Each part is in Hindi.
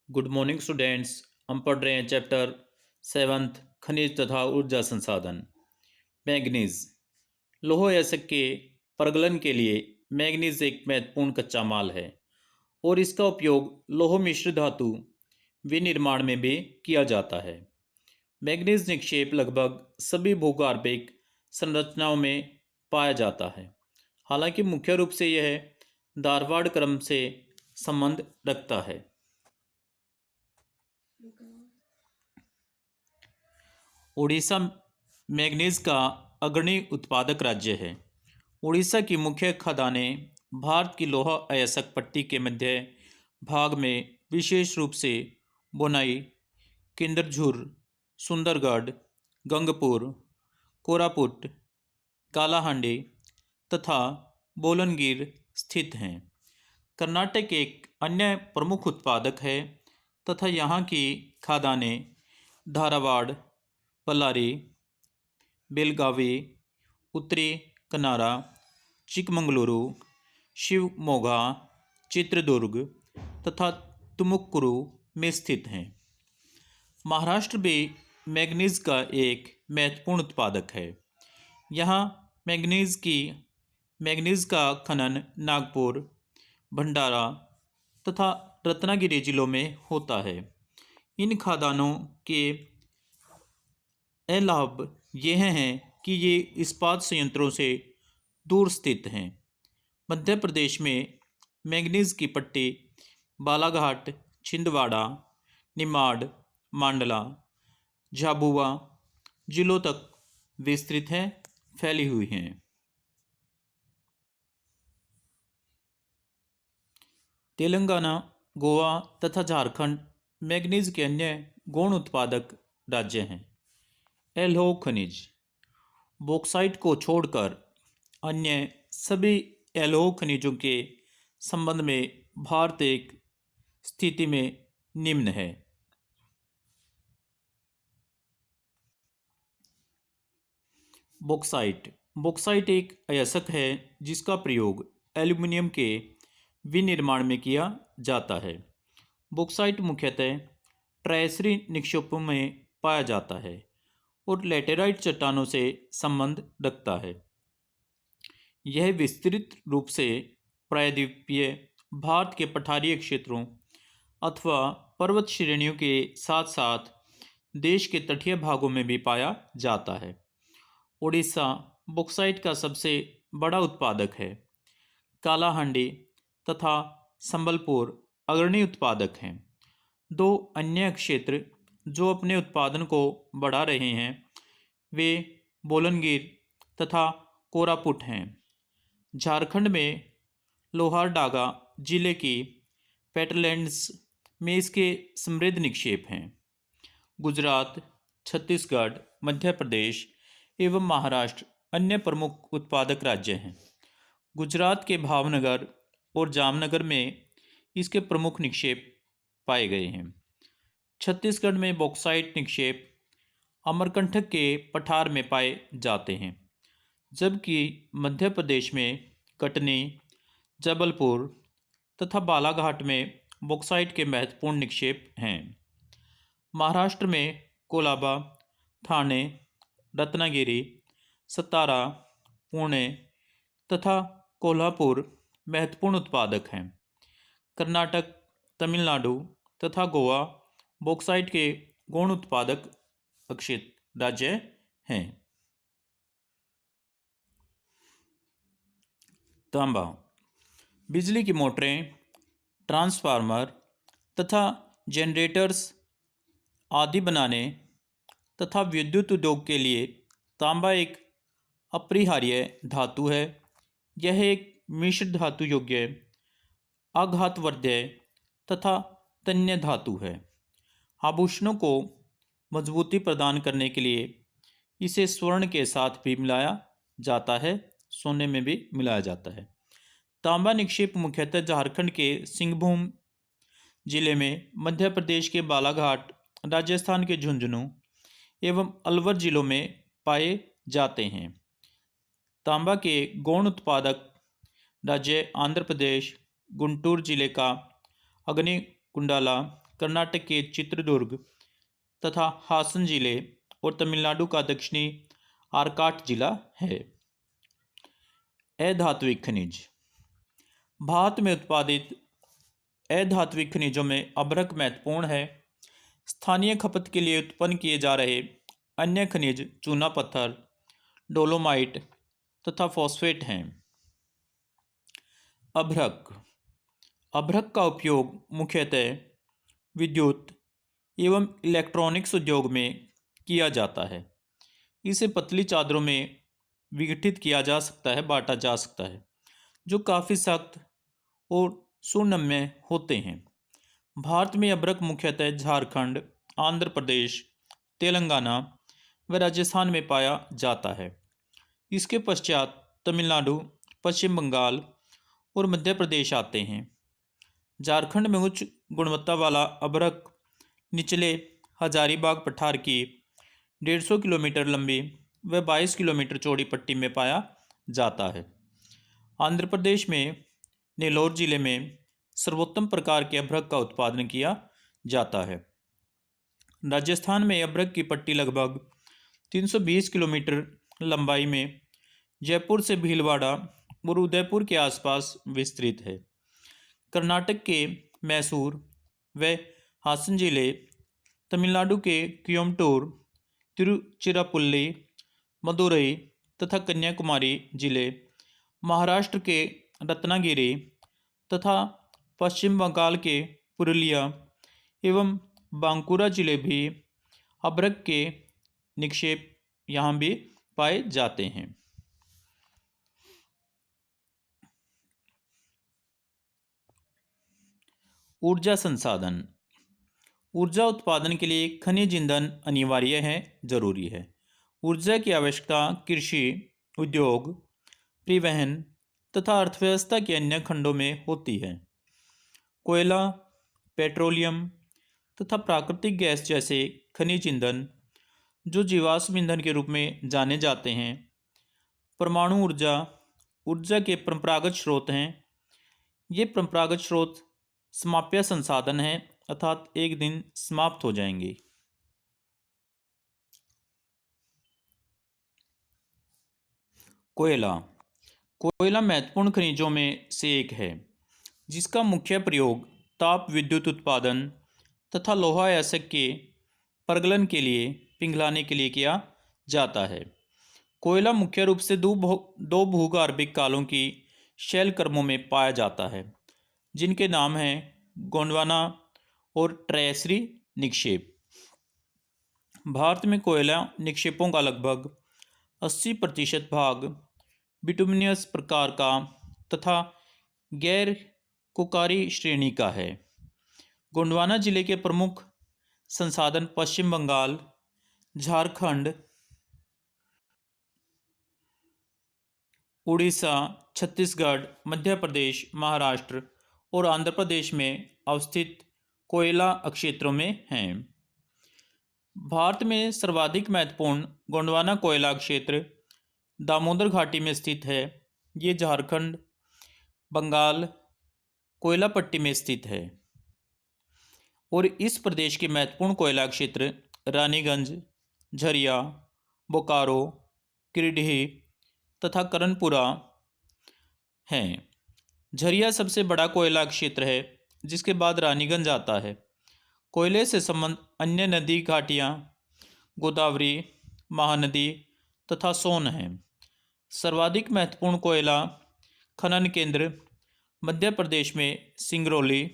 Good morning students. हम पढ़ रहे हैं चैप्टर सेवन्थ खनिज तथा ऊर्जा संसाधन। मैग्नीज। लौह अयस्क के प्रगलन के लिए मैग्नीज एक महत्वपूर्ण कच्चा माल है और इसका उपयोग लौह मिश्र धातु विनिर्माण में भी किया जाता है। मैग्नीज निक्षेप लगभग सभी भूगर्भिक संरचनाओं में पाया जाता है। हालांकि मुख्य रूप से यह धारवाड़ क्रम से संबंध रखता है। उड़ीसा मैग्नीज का अग्रणी उत्पादक राज्य है। उड़ीसा की मुख्य खदानें भारत की लौह अयस्क पट्टी के मध्य भाग में विशेष रूप से बोनाई, किंदरझुर, सुंदरगढ़, गंगपुर, कोरापुट, कालाहांडी तथा बोलनगिर स्थित हैं। कर्नाटक एक अन्य प्रमुख उत्पादक है तथा यहाँ की खदानें धारवाड़, बल्लारी, बेलगावी, उत्तरी कन्नाड़ा, चिकमंगलुरु, शिवमोगा, चित्रदुर्ग तथा तुमुकुरु में स्थित हैं। महाराष्ट्र भी मैग्नीज का एक महत्वपूर्ण उत्पादक है। यहाँ मैग्नीज का खनन नागपुर, भंडारा तथा रत्नागिरी जिलों में होता है। इन खदानों के लाभ यह हैं कि ये इस्पात संयंत्रों से दूर स्थित हैं। मध्य प्रदेश में मैग्नीज की पट्टी बालाघाट, छिंदवाड़ा, निमाड़, मांडला, झाबुआ जिलों तक विस्तृत है, फैली हुई हैं। तेलंगाना, गोवा तथा झारखंड मैग्नीज के अन्य गौण उत्पादक राज्य हैं। लौह खनिज। बॉक्साइट को छोड़कर अन्य सभी लौह खनिजों के संबंध में भारत एक स्थिति में निम्न है। बॉक्साइट एक अयस्क है जिसका प्रयोग एल्यूमिनियम के विनिर्माण में किया जाता है। बॉक्साइट मुख्यतः ट्रायसरी निक्षेपों में पाया जाता है और लैटेराइट चट्टानों से संबंध रखता है। यह विस्तृत रूप से प्रायद्वीपीय भारत के पठारीय क्षेत्रों अथवा पर्वत श्रेणियों के साथ साथ देश के तटीय भागों में भी पाया जाता है। उड़ीसा बॉक्साइट का सबसे बड़ा उत्पादक है। कालाहांडी तथा संबलपुर अग्रणी उत्पादक हैं। दो अन्य क्षेत्र जो अपने उत्पादन को बढ़ा रहे हैं वे बोलनगिर तथा कोरापुट हैं। झारखंड में लोहारडागा जिले की पेटलैंड्स में इसके समृद्ध निक्षेप हैं। गुजरात, छत्तीसगढ़, मध्य प्रदेश एवं महाराष्ट्र अन्य प्रमुख उत्पादक राज्य हैं। गुजरात के भावनगर और जामनगर में इसके प्रमुख निक्षेप पाए गए हैं। छत्तीसगढ़ में बॉक्साइट निक्षेप अमरकंटक के पठार में पाए जाते हैं, जबकि मध्य प्रदेश में कटनी, जबलपुर तथा बालाघाट में बॉक्साइट के महत्वपूर्ण निक्षेप हैं। महाराष्ट्र में कोलाबा, ठाणे, रत्नागिरी, सतारा, पुणे तथा कोल्हापुर महत्वपूर्ण उत्पादक हैं। कर्नाटक, तमिलनाडु तथा गोवा बॉक्साइट के गौण उत्पादक राज्य हैं। तांबा। बिजली की मोटरें, ट्रांसफार्मर तथा जनरेटर्स आदि बनाने तथा विद्युत उद्योग के लिए तांबा एक अपरिहार्य धातु है। यह एक मिश्र धातु योग्य, आघातवर्ध्य तथा तन्य धातु है। आभूषणों को मजबूती प्रदान करने के लिए इसे स्वर्ण के साथ भी मिलाया जाता है, सोने में भी मिलाया जाता है। तांबा निक्षेप मुख्यतः झारखंड के सिंहभूम जिले में, मध्य प्रदेश के बालाघाट, राजस्थान के झुंझुनू एवं अलवर जिलों में पाए जाते हैं। तांबा के गौण उत्पादक राज्य आंध्र प्रदेश, गुंटूर जिले का अग्निकुंडाला, कर्नाटक के चित्रदुर्ग तथा हासन जिले और तमिलनाडु का दक्षिणी आर्काट जिला है। अधात्विक खनिज। भारत में उत्पादित अधात्विक खनिजों में अभ्रक महत्वपूर्ण है। स्थानीय खपत के लिए उत्पन्न किए जा रहे अन्य खनिज चूना पत्थर, डोलोमाइट तथा फॉस्फेट हैं। अभ्रक। अभ्रक का उपयोग मुख्यतः विद्युत एवं इलेक्ट्रॉनिक्स उद्योग में किया जाता है। इसे पतली चादरों में विघटित किया जा सकता है, बांटा जा सकता है, जो काफ़ी सख्त और सुनम्य होते हैं। भारत में अभ्रक मुख्यतः झारखंड, आंध्र प्रदेश, तेलंगाना व राजस्थान में पाया जाता है। इसके पश्चात तमिलनाडु, पश्चिम बंगाल और मध्य प्रदेश आते हैं। झारखंड में उच्च गुणवत्ता वाला अभ्रक निचले हजारीबाग पठार की 150 किलोमीटर लंबी व 22 किलोमीटर चौड़ी पट्टी में पाया जाता है। आंध्र प्रदेश में नेल्लोर जिले में सर्वोत्तम प्रकार के अभ्रक का उत्पादन किया जाता है। राजस्थान में अभ्रक की पट्टी लगभग 320 किलोमीटर लंबाई में जयपुर से भीलवाड़ा और उदयपुर के आसपास विस्तृत है। कर्नाटक के मैसूर व हासन जिले, तमिलनाडु के कोयम्बटूर, तिरुचिरापल्ली, मदुरई तथा कन्याकुमारी जिले, महाराष्ट्र के रत्नागिरी तथा पश्चिम बंगाल के पुरुलिया एवं बांकुरा जिले भी अभ्रक के निक्षेप यहाँ भी पाए जाते हैं। ऊर्जा संसाधन। ऊर्जा उत्पादन के लिए खनिज ईंधन अनिवार्य है, जरूरी है। ऊर्जा की आवश्यकता कृषि, उद्योग, परिवहन तथा अर्थव्यवस्था के अन्य खंडों में होती है। कोयला, पेट्रोलियम तथा प्राकृतिक गैस जैसे खनिज ईंधन, जो जीवाश्म ईंधन के रूप में जाने जाते हैं। परमाणु ऊर्जा ऊर्जा के परंपरागत स्रोत हैं। ये परंपरागत स्रोत समाप्य संसाधन हैं, अर्थात एक दिन समाप्त हो जाएंगे। कोयला। कोयला महत्वपूर्ण खनिजों में से एक है, जिसका मुख्य प्रयोग ताप विद्युत उत्पादन तथा लोहा अयस्क के प्रगलन के लिए पिघलाने के लिए किया जाता है। कोयला मुख्य रूप से दो भूगर्भिक कालों की शैल क्रमों में पाया जाता है, जिनके नाम हैं गोंडवाना और ट्रायश्री निक्षेप। भारत में कोयला निक्षेपों का लगभग 80% भाग बिटुमिनस प्रकार का तथा गैर कोकारी श्रेणी का है। गोंडवाना जिले के प्रमुख संसाधन पश्चिम बंगाल, झारखंड, उड़ीसा, छत्तीसगढ़, मध्य प्रदेश, महाराष्ट्र और आंध्र प्रदेश में अवस्थित कोयला क्षेत्रों में हैं। भारत में सर्वाधिक महत्वपूर्ण गोंडवाना कोयला क्षेत्र दामोदर घाटी में स्थित है। ये झारखंड, बंगाल कोयला पट्टी में स्थित है और इस प्रदेश के महत्वपूर्ण कोयला क्षेत्र रानीगंज, झरिया, बोकारो, गिरिडीह तथा करनपुरा हैं। झरिया सबसे बड़ा कोयला क्षेत्र है, जिसके बाद रानीगंज आता है। कोयले से संबंध अन्य नदी घाटियाँ गोदावरी, महानदी तथा सोन हैं। सर्वाधिक महत्वपूर्ण कोयला खनन केंद्र मध्य प्रदेश में सिंगरौली।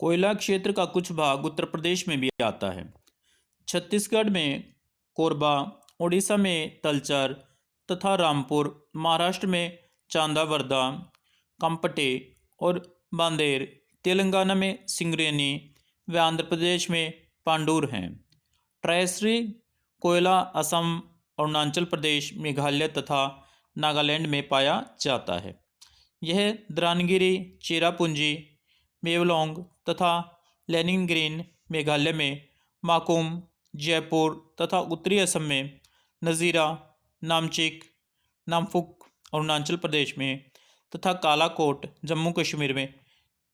कोयला क्षेत्र का कुछ भाग उत्तर प्रदेश में भी आता है। छत्तीसगढ़ में कोरबा, उड़ीसा में तलचर तथा रामपुर, महाराष्ट्र में चांदावरदा, कंपटे और बांदेर, तेलंगाना में सिंगरेनी व आंध्र प्रदेश में पांडुर हैं। ट्रायश्री कोयला असम, अरुणाचल प्रदेश, मेघालय तथा नागालैंड में पाया जाता है। यह द्रानगिरी, चेरापूंजी, मेवलोंग तथा लेनिनग्रेन मेघालय में, माकुम, जयपुर तथा उत्तरी असम में नज़ीरा, नामचिक, नामफुक अरुणाचल प्रदेश में तथा काला कोट जम्मू कश्मीर में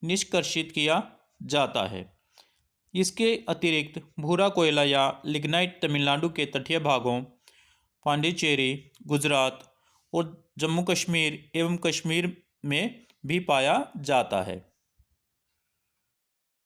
निष्कर्षित किया जाता है। इसके अतिरिक्त भूरा कोयला या लिग्नाइट तमिलनाडु के तटीय भागों, पांडिचेरी, गुजरात और जम्मू कश्मीर एवं कश्मीर में भी पाया जाता है।